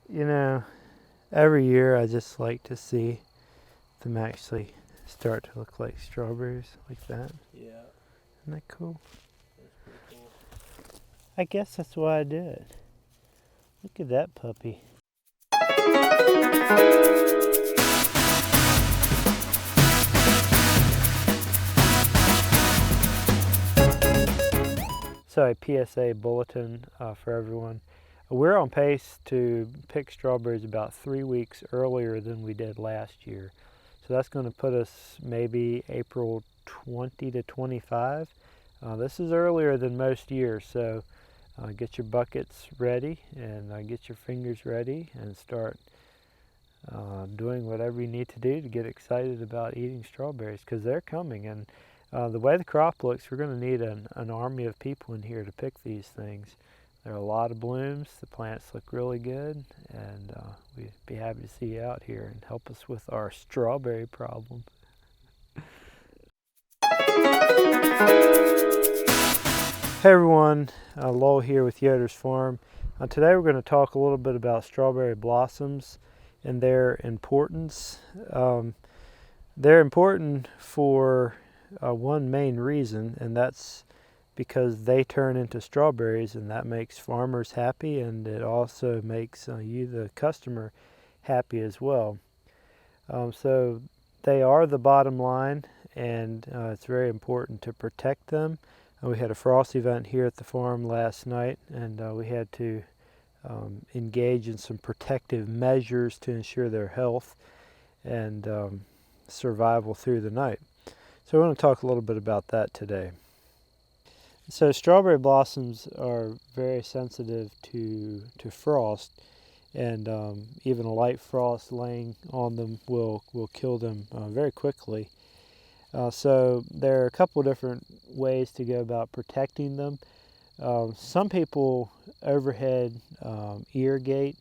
You know, every year I just like to see them actually start to look like strawberries like that. Yeah, Isn't that cool? that's pretty cool. I guess that's why I did it. Look at that puppy. So a PSA bulletin for everyone. We're on pace to pick strawberries about 3 weeks earlier than we did last year. So that's going to put us maybe April 20 to 25. This is earlier than most years, so get your buckets ready and get your fingers ready and start doing whatever you need to do to get excited about eating strawberries because they're coming. And the way the crop looks, we're going to need an army of people in here to pick these things. There are a lot of blooms. The plants look really good, and we'd be happy to see you out here and help us with our strawberry problem. Hey everyone, Lowell here with Yoder's Farm. Today we're going to talk a little bit about strawberry blossoms and their importance. They're important for one main reason, and that's because they turn into strawberries, and that makes farmers happy, and it also makes you, the customer, happy as well. So they are the bottom line, and it's very important to protect them. We had a frost event here at the farm last night, and we had to engage in some protective measures to ensure their health and survival through the night. So I want to talk a little bit about that today. So strawberry blossoms are very sensitive to frost, and even a light frost laying on them will kill them very quickly. So there are a couple different ways to go about protecting them. Some people overhead irrigate,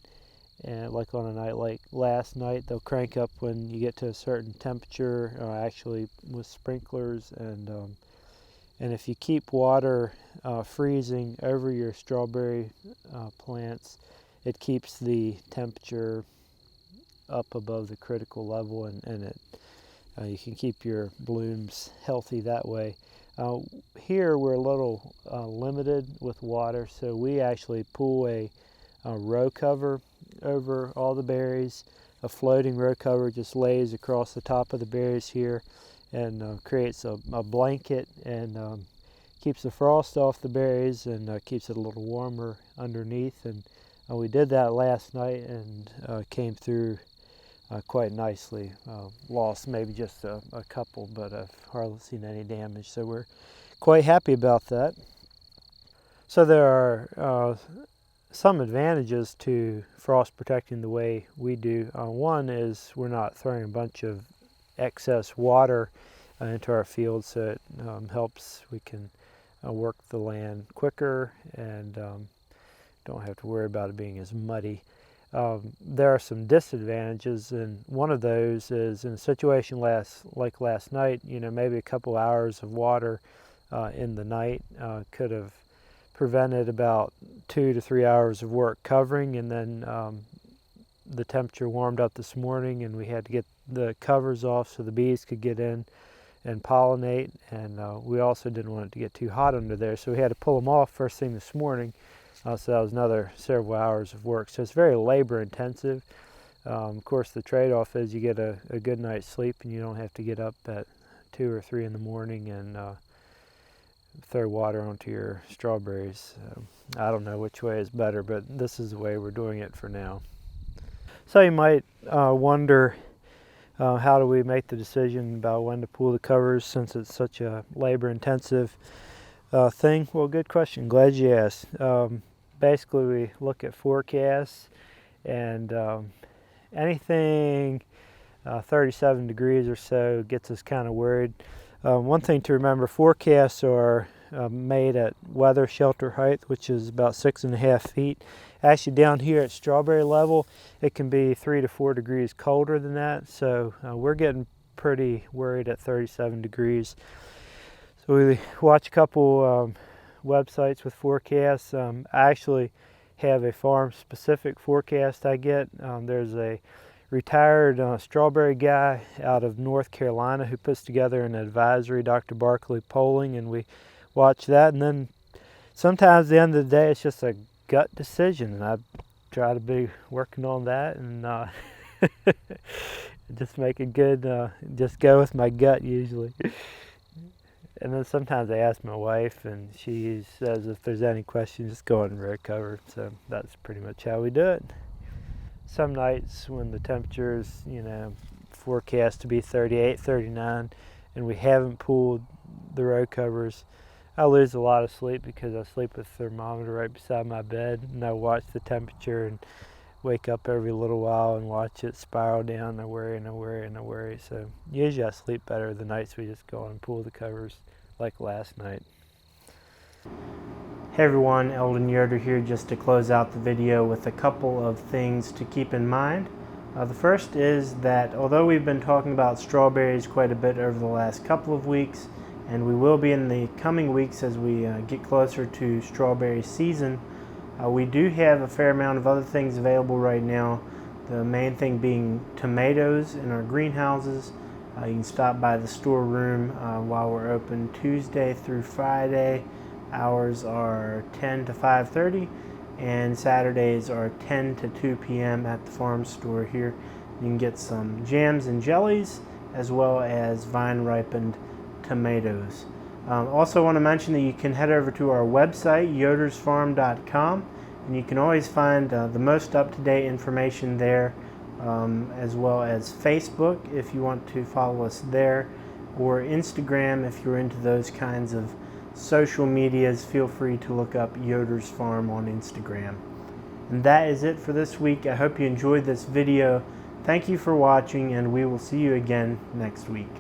and like on a night like last night, they'll crank up when you get to a certain temperature, actually with sprinklers, and if you keep water freezing over your strawberry plants, it keeps the temperature up above the critical level, and you can keep your blooms healthy that way. Here we're a little limited with water, so we actually pull a row cover over all the berries. A floating row cover just lays across the top of the berries here and creates a blanket and keeps the frost off the berries and keeps it a little warmer underneath. And we did that last night and came through quite nicely. Lost maybe just a couple, but I've hardly seen any damage, so we're quite happy about that. So there are some advantages to frost protecting the way we do. One is we're not throwing a bunch of excess water into our fields, so it helps. We can work the land quicker and don't have to worry about it being as muddy. There are some disadvantages, and one of those is in a situation like last night, maybe a couple hours of water in the night could have prevented about 2 to 3 hours of work covering, and then the temperature warmed up this morning and we had to get the covers off so the bees could get in and pollinate, and we also didn't want it to get too hot under there, so we had to pull them off first thing this morning. So that was another several hours of work. So it's very labor intensive. Of course, the trade-off is you get a good night's sleep and you don't have to get up at 2 or 3 in the morning and throw water onto your strawberries. I don't know which way is better, but this is the way we're doing it for now. So you might wonder, how do we make the decision about when to pull the covers since it's such a labor-intensive thing? Well, good question. Glad you asked. Basically, we look at forecasts, and anything 37 degrees or so gets us kind of worried. One thing to remember, forecasts are made at weather shelter height, which is about 6.5 feet. Actually, down here at strawberry level, it can be 3 to 4 degrees colder than that, so we're getting pretty worried at 37 degrees. So we watch a couple websites with forecasts. I actually have a farm-specific forecast I get. There's a retired strawberry guy out of North Carolina who puts together an advisory, Dr. Barkley Polling, and we watch that. And then sometimes at the end of the day, it's just a gut decision, and I try to be working on that and just make a good, just go with my gut usually. And then sometimes I ask my wife, and she says if there's any questions, just go ahead and row cover. So that's pretty much how we do it. Some nights when the temperature is, forecast to be 38, 39, and we haven't pulled the row covers, I lose a lot of sleep because I sleep with a thermometer right beside my bed, and I watch the temperature and wake up every little while and watch it spiral down. I worry. So usually I sleep better the nights we just go and pull the covers, like last night. Hey everyone, Eldon Yoder here, just to close out the video with a couple of things to keep in mind. The first is that although we've been talking about strawberries quite a bit over the last couple of weeks, and we will be in the coming weeks as we get closer to strawberry season, we do have a fair amount of other things available right now. The main thing being tomatoes in our greenhouses. You can stop by the storeroom while we're open Tuesday through Friday. Hours are 10 to 5:30, and Saturdays are 10 to 2 p.m. at the farm store here. You can get some jams and jellies as well as vine-ripened tomatoes. Also want to mention that you can head over to our website, yodersfarm.com, and you can always find the most up-to-date information there, as well as Facebook if you want to follow us there, or Instagram if you're into those kinds of social medias. Feel free to look up Yoder's Farm on Instagram. And that is it for this week. I hope you enjoyed this video. Thank you for watching, and we will see you again next week.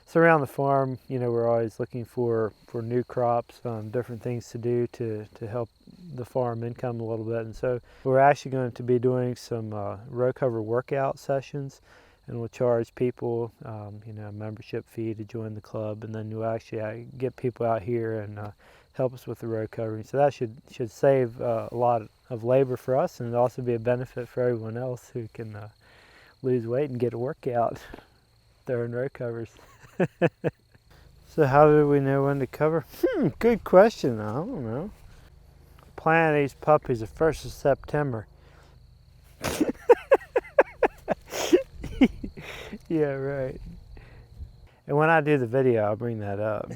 So around the farm, we're always looking for new crops, different things to do to help the farm income a little bit. And so we're actually going to be doing some row cover workout sessions, and we'll charge people, a membership fee to join the club, and then you'll actually get people out here and help us with the row covering. So that should save a lot of labor for us, and also be a benefit for everyone else who can lose weight and get a workout throwing row covers. So how do we know when to cover? Good question. I don't know. Planting these puppies the 1st of September. Yeah, right. And when I do the video, I'll bring that up.